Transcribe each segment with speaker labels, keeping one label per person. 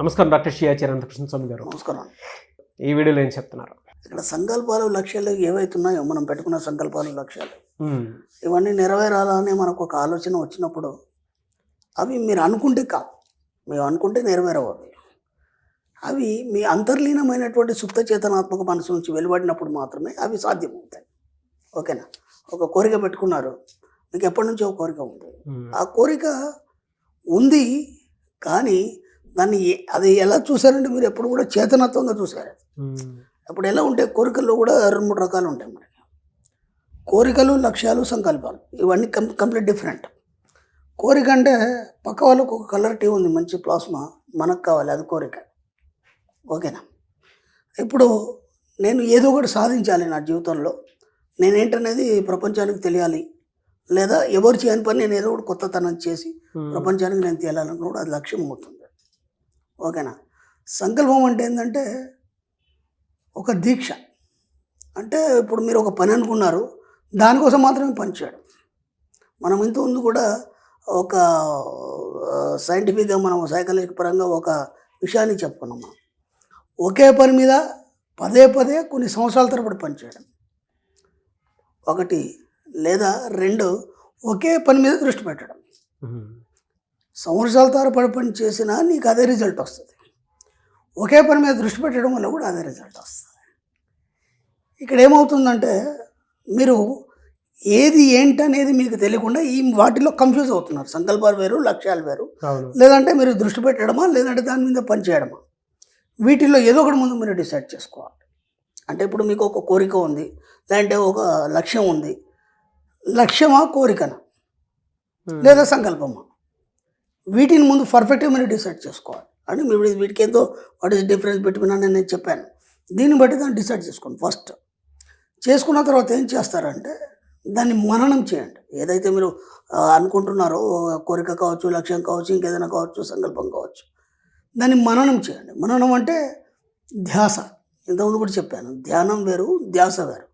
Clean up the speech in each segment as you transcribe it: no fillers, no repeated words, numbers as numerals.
Speaker 1: నమస్కారం డాక్టర్ శ్రీ అనంతకృష్ణ స్వామి గారు.
Speaker 2: నమస్కారం.
Speaker 1: ఈ వీడియోలో ఏం చెప్తున్నారు?
Speaker 2: ఇక్కడ సంకల్పాలు లక్ష్యాలు ఏవైతున్నాయో మనం పెట్టుకున్న సంకల్పాలు లక్ష్యాలు ఇవన్నీ నెరవేరాలని మనకు ఒక ఆలోచన వచ్చినప్పుడు అవి మీరు అనుకుంటే కాదు, మేము అనుకుంటే నెరవేరవు. అవి మీ అంతర్లీనమైనటువంటి సుప్త చేతనాత్మక మనసు నుంచి వెలువడినప్పుడు మాత్రమే అవి సాధ్యమవుతాయి. ఓకేనా? ఒక కోరిక పెట్టుకున్నారు, మీకు ఎప్పటి నుంచో ఒక కోరిక ఉంది, ఆ కోరిక ఉంది కానీ దాన్ని అది ఎలా చూసారంటే మీరు ఎప్పుడు కూడా చేతనత్వంగా చూసారు. అప్పుడు ఎలా ఉంటాయి కోరికల్లో కూడా 2-3 రకాలు ఉంటాయి మనకి. కోరికలు, లక్ష్యాలు, సంకల్పాలు ఇవన్నీ కంప్లీట్ డిఫరెంట్. కోరిక అంటే పక్క వాళ్ళకు ఒక కలర్ టీ ఉంది, మంచి ప్లాస్మా, మనకు కావాలి, అది కోరిక. ఓకేనా? ఇప్పుడు నేను ఏదో ఒకటి సాధించాలి నా జీవితంలో, నేనేంటనేది ప్రపంచానికి తెలియాలి, లేదా ఎవరు చేయని పని నేను ఏదో ఒకటి కొత్తతనం చేసి ప్రపంచానికి నేను తేలాలనుకున్నప్పుడు అది లక్ష్యం అవుతుంది. ఓకేనా? సంకల్పం అంటే ఏంటంటే ఒక దీక్ష. అంటే ఇప్పుడు మీరు ఒక పని అనుకున్నారు, దానికోసం మాత్రమే పని చేయడం. మనం ఇంతకుముందు కూడా ఒక సైంటిఫిక్గా మనం సైకాలజికల్ పరంగా ఒక విషయాన్ని చెప్పుకున్నాం. మనం ఒకే పని మీద పదే పదే కొన్ని సంవత్సరాల తరబడి పనిచేయడం ఒకటి, లేదా 2 ఒకే పని మీద దృష్టి పెట్టడం. సంవత్సరాల తరబడి పని చేసినా నీకు అదే రిజల్ట్ వస్తుంది. ఒకే పని మీద దృష్టి పెట్టడం వల్ల కూడా అదే రిజల్ట్ వస్తుంది. ఇక్కడ ఏమవుతుందంటే మీరు ఏది ఏంటనేది మీకు తెలియకుండా ఈ వాటిలో కన్ఫ్యూజ్ అవుతున్నారు. సంకల్పాలు వేరు, లక్ష్యాలు వేరు. లేదంటే మీరు దృష్టి పెట్టడమా, లేదంటే దాని మీద పని చేయడమా, వీటిల్లో ఏదో ఒకటి ముందు మీరు డిసైడ్ చేసుకోవాలి. అంటే ఇప్పుడు మీకు ఒక కోరిక ఉంది, లేదంటే ఒక లక్ష్యం ఉంది. లక్ష్యమా, కోరికనా, లేదా సంకల్పమా, వీటిని ముందు పర్ఫెక్ట్గా మీరు డిసైడ్ చేసుకోవాలి. అంటే మీరు వీటికి ఏదో వాట్ ఈస్ డిఫరెన్స్ పెట్టుకున్నాను నేను చెప్పాను. దీన్ని బట్టి దాన్ని డిసైడ్ చేసుకోండి. ఫస్ట్ చేసుకున్న తర్వాత ఏం చేస్తారంటే దాన్ని మననం చేయండి. ఏదైతే మీరు అనుకుంటున్నారో, కోరిక కావచ్చు, లక్ష్యం కావచ్చు, ఇంకేదైనా కావచ్చు, సంకల్పం కావచ్చు, దాన్ని మననం చేయండి. మననం అంటే ధ్యాస. ఇంతకుముందు కూడా చెప్పాను, ధ్యానం వేరు, ధ్యాస వేరు.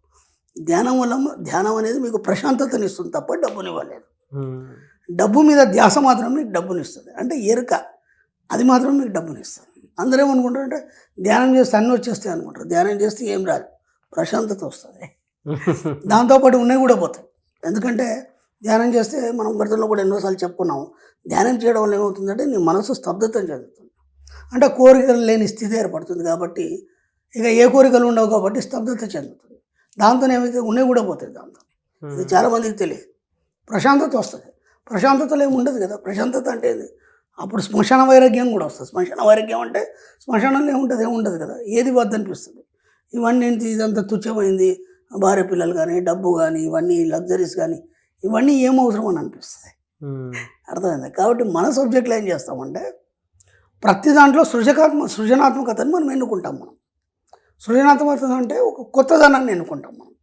Speaker 2: ధ్యానం అనేది మీకు ప్రశాంతతని ఇస్తుంది తప్ప డబ్బునివ్వలేదు. డబ్బు మీద ధ్యాస మాత్రం మీకు డబ్బునిస్తుంది. అంటే ఎరుక, అది మాత్రం మీకు డబ్బునిస్తుంది. అందరూ ఏమనుకుంటారంటే ధ్యానం చేస్తే అన్నీ వచ్చేస్తాయి అనుకుంటారు. ధ్యానం చేస్తే ఏం రాదు, ప్రశాంతత వస్తుంది. దాంతోపాటు ఉన్నాయి కూడా పోతాయి. ఎందుకంటే ధ్యానం చేస్తే మనం గతంలో కూడా ఎన్నోసార్లు చెప్పుకున్నాము, ధ్యానం చేయడం వల్ల ఏమవుతుందంటే నీ మనసు స్తబ్దతం చెందుతుంది. అంటే కోరికలు లేని స్థితి ఏర్పడుతుంది. కాబట్టి ఇక ఏ కోరికలు ఉండవు కాబట్టి స్తబ్దత చెందుతుంది. దాంతో ఏమైతే ఉన్నాయి కూడా పోతాయి. దాంతో ఇది చాలామందికి తెలియదు. ప్రశాంతత వస్తుంది. ప్రశాంతతలో ఏమి ఉండదు కదా. ప్రశాంతత అంటే ఏంది? అప్పుడు శ్మశాన వైరాగ్యం కూడా వస్తుంది. శ్మశాన వైరాగ్యం అంటే శ్మశానంలో ఏముండదు కదా, ఏది వద్దనిపిస్తుంది. ఇవన్నీ ఏంటి, ఇదంతా తుచ్చమైంది, భార్య పిల్లలు కానీ, డబ్బు కానీ, ఇవన్నీ లగ్జరీస్ కానీ, ఇవన్నీ ఏం అవసరం అని అనిపిస్తుంది. అర్థమైంది? కాబట్టి మన సబ్జెక్ట్లో ఏం చేస్తామంటే ప్రతి దాంట్లో సృజనాత్మకతను మనం ఎన్నుకుంటాం. మనం సృజనాత్మకత అంటే ఒక కొత్తదనాన్ని ఎన్నుకుంటాం మనం.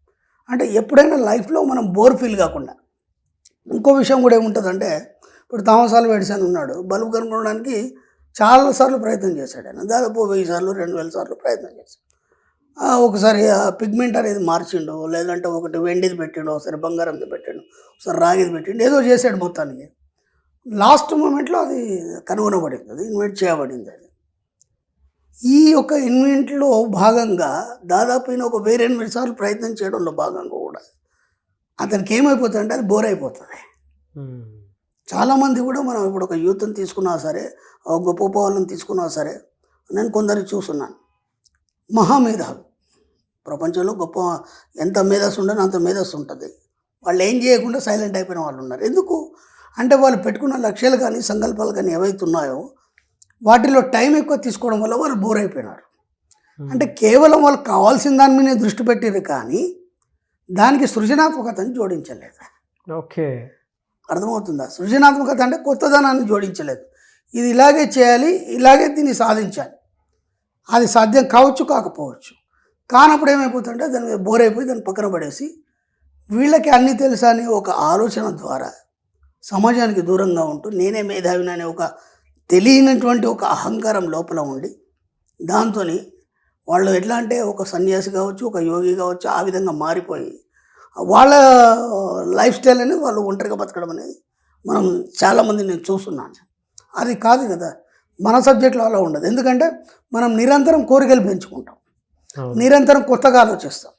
Speaker 2: అంటే ఎప్పుడైనా లైఫ్లో మనం బోర్ ఫీల్ కాకుండా. ఇంకో విషయం కూడా ఏముంటుందంటే, ఇప్పుడు థామస్ ఆల్వా ఎడిసన్ ఉన్నాడు, బల్బు కనుక్కోవడానికి చాలాసార్లు ప్రయత్నం చేశాడు. ఆయన దాదాపు 1000 సార్లు 2000 సార్లు ప్రయత్నం చేశాడు. ఒకసారి పిగ్మెంట్ అనేది మార్చిండు, లేదంటే ఒకటి వెండిది పెట్టిండు, ఒకసారి బంగారంది పెట్టిండు, ఒకసారి రాగిది పెట్టిండు, ఏదో చేశాడు. మొత్తానికి లాస్ట్ మూమెంట్లో అది కనుగొనబడింది, అది ఇన్వెంట్ చేయబడింది. అది ఈ యొక్క ఇన్వెంట్లో భాగంగా దాదాపు ఒక 1008 సార్లు ప్రయత్నం చేయడంలో భాగంగా కూడా అతనికి ఏమైపోతుంది అంటే అది బోర్ అయిపోతుంది. చాలామంది కూడా మనం ఇప్పుడు ఒక యూత్ని తీసుకున్నా సరే, గొప్ప గొప్ప వాళ్ళని తీసుకున్నా సరే, నేను కొందరిని చూస్తున్నాను, మహామేధావి, ప్రపంచంలో గొప్ప ఎంత మేధస్సు ఉండని అంత మేధస్సు ఉంటుంది. వాళ్ళు ఏం చేయకుండా సైలెంట్ అయిపోయిన వాళ్ళు ఉన్నారు. ఎందుకు అంటే వాళ్ళు పెట్టుకున్న లక్ష్యాలు కానీ, సంకల్పాలు కానీ ఏవైతే ఉన్నాయో వాటిలో టైం ఎక్కువ తీసుకోవడం వల్ల వాళ్ళు బోర్ అయిపోయినారు. అంటే కేవలం వాళ్ళకి కావాల్సిన దాని మీద దృష్టి పెట్టారు కానీ దానికి సృజనాత్మకతను జోడించలేదు.
Speaker 1: ఓకే,
Speaker 2: అర్థమవుతుందా? సృజనాత్మకత అంటే కొత్తదనాన్ని జోడించలేదు. ఇది ఇలాగే చేయాలి, ఇలాగే దీన్ని సాధించాలి. అది సాధ్యం కావచ్చు, కాకపోవచ్చు. కానప్పుడు ఏమైపోతుందంటే దాని మీద బోర్ అయిపోయి దాన్ని పక్కన పడేసి వీళ్ళకి అన్నీ తెలుసా అని ఒక ఆలోచన ద్వారా సమాజానికి దూరంగా ఉంటూ నేనే మేధావిని అనే ఒక తెలియనటువంటి ఒక అహంకారం లోపల ఉండి దాంతో వాళ్ళు ఎట్లా అంటే ఒక సన్యాసి కావచ్చు, ఒక యోగి కావచ్చు, ఆ విధంగా మారిపోయి వాళ్ళ లైఫ్ స్టైల్ అనేది వాళ్ళు ఒంటరిగా బతకడం అనేది మనం చాలామంది నేను చూస్తున్నాను. అది కాదు కదా. మన సబ్జెక్టులో అలా ఉండదు. ఎందుకంటే మనం నిరంతరం కోరికలు పెంచుకుంటాం,
Speaker 1: అవును.
Speaker 2: నిరంతరం కొత్తగా ఆలోచిస్తాం,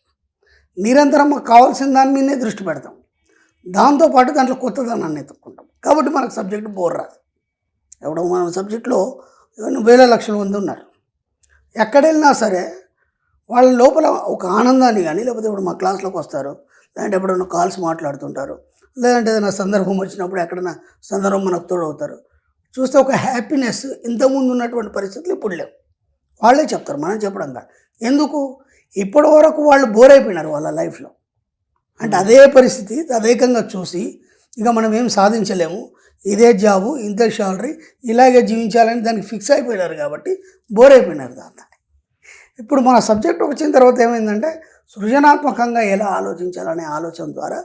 Speaker 2: నిరంతరం మాకు కావాల్సిన దాని మీదనే దృష్టి పెడతాం, దాంతోపాటు దాంట్లో కొత్తదనాన్ని ఎత్తుక్కుంటాం. కాబట్టి మనకు సబ్జెక్టు బోర్ రాదు. ఎవడో మన సబ్జెక్టులో వేల లక్షల మంది ఉన్నారు. ఎక్కడ వెళ్ళినా సరే వాళ్ళ లోపల ఒక ఆనందాన్ని కానీ, లేకపోతే ఇప్పుడు మా క్లాస్లోకి వస్తారు, లేదంటే ఎప్పుడైనా కాల్స్ మాట్లాడుతుంటారు, లేదంటే ఏదైనా సందర్భం వచ్చినప్పుడు ఎక్కడైనా సందర్భం మనకు తోడవుతారు, చూస్తే ఒక హ్యాపీనెస్ ఇంతకుముందు ఉన్నటువంటి పరిస్థితులు ఇప్పుడు లేవు. వాళ్ళే చెప్తారు, మనం చెప్పడం కాదు. ఎందుకు? ఇప్పటి వరకు వాళ్ళు బోర్ అయిపోయినారు వాళ్ళ లైఫ్లో. అంటే అదే పరిస్థితి తదేకంగా చూసి ఇక మనం ఏం సాధించలేము, ఇదే జాబు, ఇంతే శాలరీ, ఇలాగే జీవించాలని దానికి ఫిక్స్ అయిపోయినారు కాబట్టి బోర్ అయిపోయినారు దాంతో. ఇప్పుడు మన సబ్జెక్ట్ వచ్చిన తర్వాత ఏమైందంటే సృజనాత్మకంగా ఎలా ఆలోచించాలనే ఆలోచన ద్వారా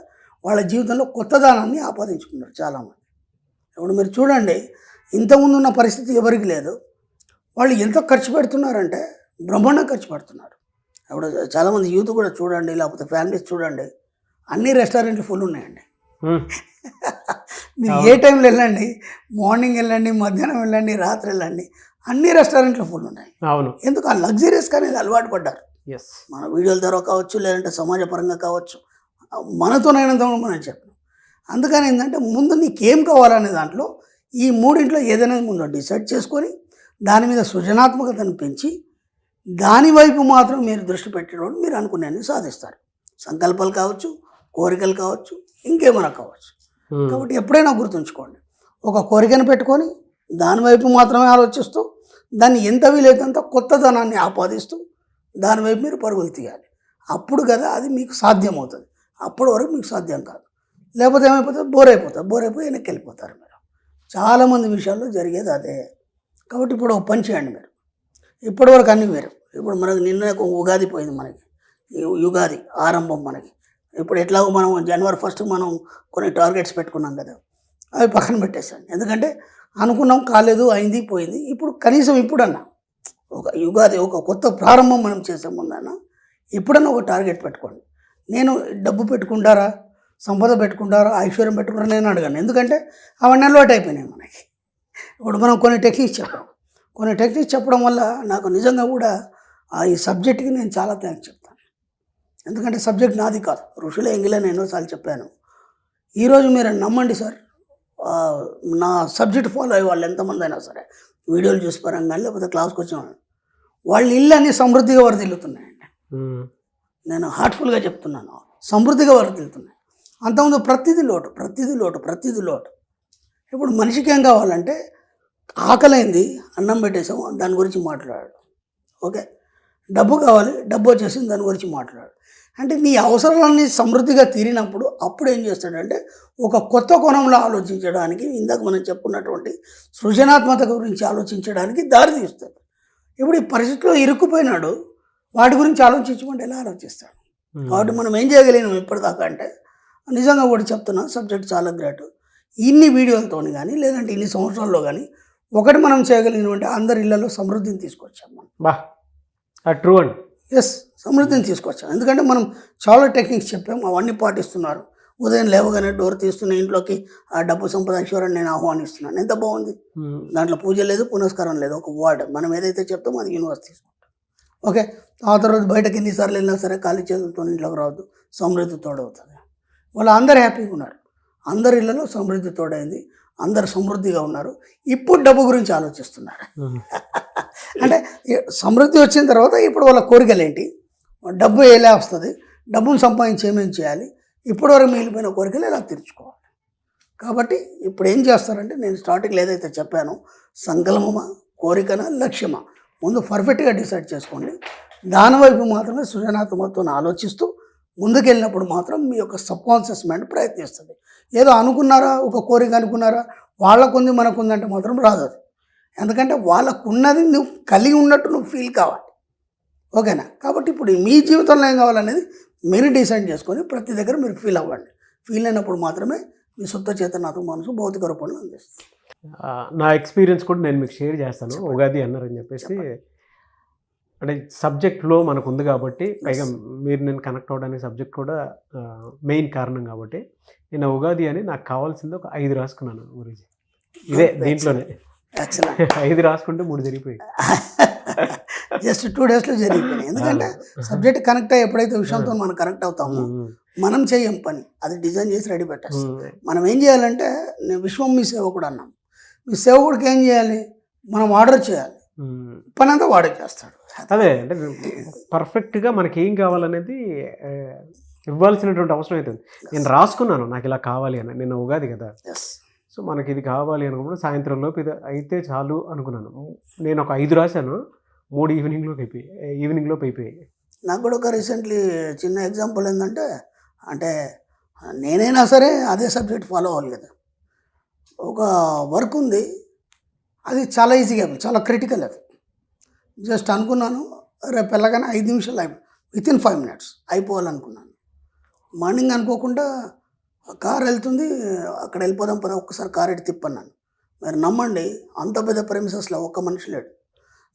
Speaker 2: వాళ్ళ జీవితంలో కొత్తదనాన్ని ఆపాదించుకున్నారు చాలామంది. ఇప్పుడు మీరు చూడండి, ఇంతకుముందు ఉన్న పరిస్థితి ఎవరికి లేదు. వాళ్ళు ఎంత ఖర్చు పెడుతున్నారంటే బ్రహ్మాండంగా ఖర్చు పెడుతున్నారు. ఇప్పుడు చాలామంది యూత్ కూడా చూడండి, లేకపోతే ఫ్యామిలీస్ చూడండి, అన్ని రెస్టారెంట్లు ఫుల్ ఉన్నాయండి. మీరు ఏ టైంలో వెళ్ళండి, మార్నింగ్ వెళ్ళండి, మధ్యాహ్నం వెళ్ళండి, రాత్రి వెళ్ళండి, అన్ని రెస్టారెంట్లు ఫుల్ ఉన్నాయి.
Speaker 1: అవును.
Speaker 2: ఎందుకు? ఆ లగ్జరీస్కి అనేది అలవాటు పడ్డారు.
Speaker 1: ఎస్.
Speaker 2: మన వీడియోల ద్వారా కావచ్చు, లేదంటే సమాజపరంగా కావచ్చు, మనతోనైనంత మనం చెప్పాం. అందుకని ఏంటంటే ముందు నీకేం కావాలనే దాంట్లో ఈ మూడింట్లో ఏదైనా ముందు డిసైడ్ చేసుకొని దాని మీద సృజనాత్మకతను పెంచి దాని వైపు మాత్రం మీరు దృష్టి పెట్టడం మీరు అనుకునేది సాధిస్తారు. సంకల్పాలు కావచ్చు, కోరికలు కావచ్చు, ఇంకేమైనా కావచ్చు. కాబట్టి ఎప్పుడైనా గుర్తుంచుకోండి, ఒక కోరికను పెట్టుకొని దాని వైపు మాత్రమే ఆలోచిస్తూ దాన్ని ఎంత వీలైతే కొత్తదనాన్ని ఆపాదిస్తూ దానివైపు మీరు పరుగులు తీయాలి. అప్పుడు కదా అది మీకు సాధ్యమవుతుంది. అప్పటి వరకు మీకు సాధ్యం కాదు. లేకపోతే ఏమైపోతుంది? బోర్ అయిపోయి వెనక్కి వెళ్ళిపోతారు మీరు. చాలామంది విషయాల్లో జరిగేది అదే. కాబట్టి ఇప్పుడు ఒక పని చేయండి మీరు. ఇప్పటివరకు అన్నీ వేరు. ఇప్పుడు మనకు నిన్న ఉగాది పోయింది, మనకి యుగాది ఆరంభం మనకి. ఇప్పుడు ఎట్లాగో మనం జనవరి 1 మనం కొన్ని టార్గెట్స్ పెట్టుకున్నాం కదా, అవి పక్కన పెట్టేసాను. ఎందుకంటే అనుకున్నాం, కాలేదు, అయింది, పోయింది. ఇప్పుడు కనీసం ఇప్పుడన్నా ఒక యుగాది, ఒక కొత్త ప్రారంభం మనం చేసే ముందన్నా ఇప్పుడన్నా ఒక టార్గెట్ పెట్టుకోండి. నేను డబ్బు పెట్టుకుంటారా, సంపద పెట్టుకుంటారా, ఐశ్వర్యం పెట్టుకుంటారా నేను అడగాను. ఎందుకంటే అవన్నీ అలవాటు అయిపోయినాయి మనకి. ఇప్పుడు మనం కొన్ని టెక్నిక్స్ చెప్పడం వల్ల నాకు నిజంగా కూడా ఈ సబ్జెక్ట్కి నేను చాలా థ్యాంక్స్ చెప్తాను. ఎందుకంటే సబ్జెక్ట్ నాది కాదు, ఋషుల ఎంగిలని ఎన్నోసార్లు చెప్పాను. ఈరోజు మీరు నమ్మండి సార్, నా సబ్జెక్ట్ ఫాలో అయ్యే వాళ్ళు ఎంతమంది అయినా సరే, వీడియోలు చూసి పరంగా లేకపోతే క్లాస్కి వచ్చిన వాళ్ళ ఇల్లు అన్నీ సమృద్ధిగా వరదిల్లుతున్నాయండి. నేను హార్ట్ఫుల్గా చెప్తున్నాను, సమృద్ధిగా వరదిల్లుతున్నాయి. అంతకుముందు ప్రతిదీ లోటు. ఇప్పుడు మనిషికి ఏం కావాలంటే ఆకలైంది, అన్నం పెట్టేసాము, దాని గురించి మాట్లాడాడు. ఓకే, డబ్బు కావాలి, డబ్బు వచ్చేసింది, దాని గురించి మాట్లాడాడు. అంటే నీ అవసరాలన్నీ సమృద్ధిగా తీరినప్పుడు అప్పుడు ఏం చేస్తాడంటే ఒక కొత్త కోణంలో ఆలోచించడానికి, ఇందాక మనం చెప్పుకున్నటువంటి సృజనాత్మకత గురించి ఆలోచించడానికి దారి తీస్తుంది. ఇప్పుడు ఈ పరిస్థితిలో ఇరుక్కుపోయినాడు, వాటి గురించి ఆలోచించమంటే ఎలా ఆలోచిస్తాడు? కాబట్టి మనం ఏం చేయగలిగినాం ఇప్పటిదాకా అంటే, నిజంగా కూడా చెప్తున్నా, సబ్జెక్ట్ చాలా గ్రేట్. ఇన్ని వీడియోలతో కానీ, లేదంటే ఇన్ని సంవత్సరాల్లో కానీ ఒకటి మనం చేయగలిగినటువంటి అందరి ఇళ్లలో సమృద్ధిని తీసుకొచ్చాం మనం.
Speaker 1: ట్రూ అండి.
Speaker 2: ఎస్, సమృద్ధిని తీసుకొచ్చాం. ఎందుకంటే మనం చాలా టెక్నిక్స్ చెప్పాం, అవన్నీ పాటిస్తున్నారు. ఉదయం లేవగానే డోర్ తీస్తున్న ఇంట్లోకి ఆ డబ్బు సంపద ఐశ్వర్యాన్ని నేను ఆహ్వానిస్తున్నాను. ఎంత బాగుంది. దాంట్లో పూజ లేదు, పునస్కారం లేదు, ఒక వర్డ్. మనం ఏదైతే చెప్తామో అది యూనివర్స్ తీసుకుంటాం. ఓకే, ఆ తర్వాత బయటకు ఎన్నిసార్లు వెళ్ళినా సరే ఖాళీ చేతులతో ఇంట్లోకి రావద్దు, సమృద్ధి తోడవుతుంది. వాళ్ళు అందరు హ్యాపీగా ఉన్నారు, అందరి ఇళ్లలో సమృద్ధి తోడైంది, అందరు సమృద్ధిగా ఉన్నారు. ఇప్పుడు డబ్బు గురించి ఆలోచిస్తున్నారు. అంటే సమృద్ధి వచ్చిన తర్వాత ఇప్పుడు వాళ్ళ కోరికలు ఏంటి, డబ్బు ఎలా వస్తుంది, డబ్బును సంపాదించి ఏమేమి చేయాలి, ఇప్పటివరకు మిగిలిపోయిన కోరికలు ఎలా తీర్చుకోవాలి. కాబట్టి ఇప్పుడు ఏం చేస్తారంటే, నేను స్టార్టింగ్లో ఏదైతే చెప్పానో, సంకల్పమా, కోరికనా, లక్ష్యమా, ముందు పర్ఫెక్ట్గా డిసైడ్ చేసుకోండి. దానివైపు మాత్రమే సృజనాత్మకతను ఆలోచిస్తూ ముందుకెళ్ళినప్పుడు మాత్రం మీ యొక్క సబ్కాన్షియస్ మైండ్ ప్రయత్నిస్తుంది. ఏదో అనుకున్నారా, ఒక కోరిక అనుకున్నారా, వాళ్ళకుంది మనకుందంటే మాత్రం రాదు అది. ఎందుకంటే వాళ్ళకున్నది నువ్వు కలిగి ఉన్నట్టు నువ్వు ఫీల్ కావాలి. ఓకేనా? కాబట్టి ఇప్పుడు మీ జీవితంలో ఏం కావాలనేది మీరు డిసైడ్ చేసుకొని ప్రతి దగ్గర మీరు ఫీల్ అవ్వండి. ఫీల్ అయినప్పుడు మాత్రమే మీ సొంత చేతనాత్మక మనసు భౌతిక రూపంలో అందిస్తుంది.
Speaker 1: నా ఎక్స్పీరియన్స్ కూడా నేను మీకు షేర్ చేస్తాను. ఉగాది అన్నారని చెప్పేసి, అంటే సబ్జెక్ట్లో మనకు ఉంది కాబట్టి, పైగా మీరు నేను కనెక్ట్ అవ్వడానికి సబ్జెక్ట్ కూడా మెయిన్ కారణం కాబట్టి, నేను ఉగాది అని నాకు కావాల్సింది ఒక 5 రాసుకున్నాను గురించి. ఇదే దీంట్లోనే
Speaker 2: ఎక్సలెంట్.
Speaker 1: 5 రాసుకుంటే 3 జరిగిపోయాయి.
Speaker 2: జస్ట్ 2 డేస్లో జరిగిపోయినాయి. ఎందుకంటే సబ్జెక్ట్ కనెక్ట్ అయ్యి ఎప్పుడైతే విషయంతో మనం కనెక్ట్ అవుతామో మనం చేయం పని, అది డిజైన్ చేసి రెడీ పెట్టేస్తాం. మనం ఏం చేయాలంటే, నేను విశ్వం మీ సేవకుడు అన్నాం, మీ సేవకుడికి ఏం చేయాలి, మనం ఆర్డర్ చేయాలి, పని అంతా వాడే చేస్తాడు.
Speaker 1: అదే అంటే పర్ఫెక్ట్గా మనకి ఏం కావాలనేది ఇవ్వాల్సినటువంటి అవసరం అవుతుంది. నేను రాసుకున్నాను నాకు ఇలా కావాలి అని, నిన్న ఉగాది కదా,
Speaker 2: ఎస్.
Speaker 1: సో మనకి ఇది కావాలి అనుకున్నప్పుడు సాయంత్రం లోపు ఇది అయితే చాలు అనుకున్నాను. నేను ఒక 5 రాశాను, 3 ఈవినింగ్ లోపు అయిపోయాయి.
Speaker 2: నాకు కూడా ఒక రీసెంట్లీ చిన్న ఎగ్జాంపుల్ ఏంటంటే, అంటే నేనైనా సరే అదే సబ్జెక్ట్ ఫాలో అవ్వాలి కదా. ఒక వర్క్ ఉంది, అది చాలా ఈజీగా చాలా క్రిటికల్, అది జస్ట్ అనుకున్నాను రేపు వెళ్ళగానే 5 నిమిషాలు వితిన్ 5 minutes అయిపోవాలనుకున్నాను. మార్నింగ్ అనుకోకుండా కార్ వెళ్తుంది, అక్కడ వెళ్ళిపోదాం పద ఒక్కసారి కార్ ఎట్టి తిప్పన్నాను. మీరు నమ్మండి, అంత పెద్ద ప్రెమిసెస్లో ఒక్క మనిషి లేడు,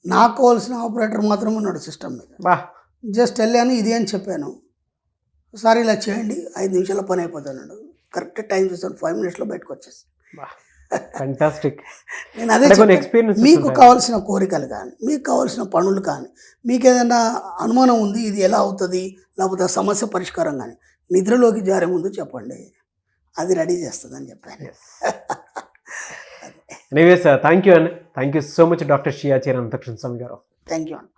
Speaker 2: నాకు కావాల్సిన ఆపరేటర్ మాత్రం ఉన్నాడు సిస్టమ్ మీద. జస్ట్ వెళ్ళాను, ఇది అని చెప్పాను, సార్ ఇలా చేయండి 5 నిమిషాల పని అయిపోతున్నాడు. కరెక్ట్ టైం చూసాను, 5 minutesలో బయటకు వచ్చేసి.
Speaker 1: ఫ్యాంటాస్టిక్.
Speaker 2: నేను అదే
Speaker 1: ఎక్స్పీరియన్స్.
Speaker 2: మీకు కావాల్సిన కోరికలు కానీ, మీకు కావాల్సిన పనులు కానీ, మీకు ఏదైనా అనుమానం ఉంది ఇది ఎలా అవుతుంది, లేకపోతే సమస్య పరిష్కారం కానీ, నిద్రలోకి జారే ముందు చెప్పండి, అది రెడీ చేస్తుందని చెప్పాను.
Speaker 1: ఎనీవేస్ థ్యాంక్ యూ అండి, thank you so much doctor Shiyacheri Anantakrishna Swami garu.
Speaker 2: Thank you అండి.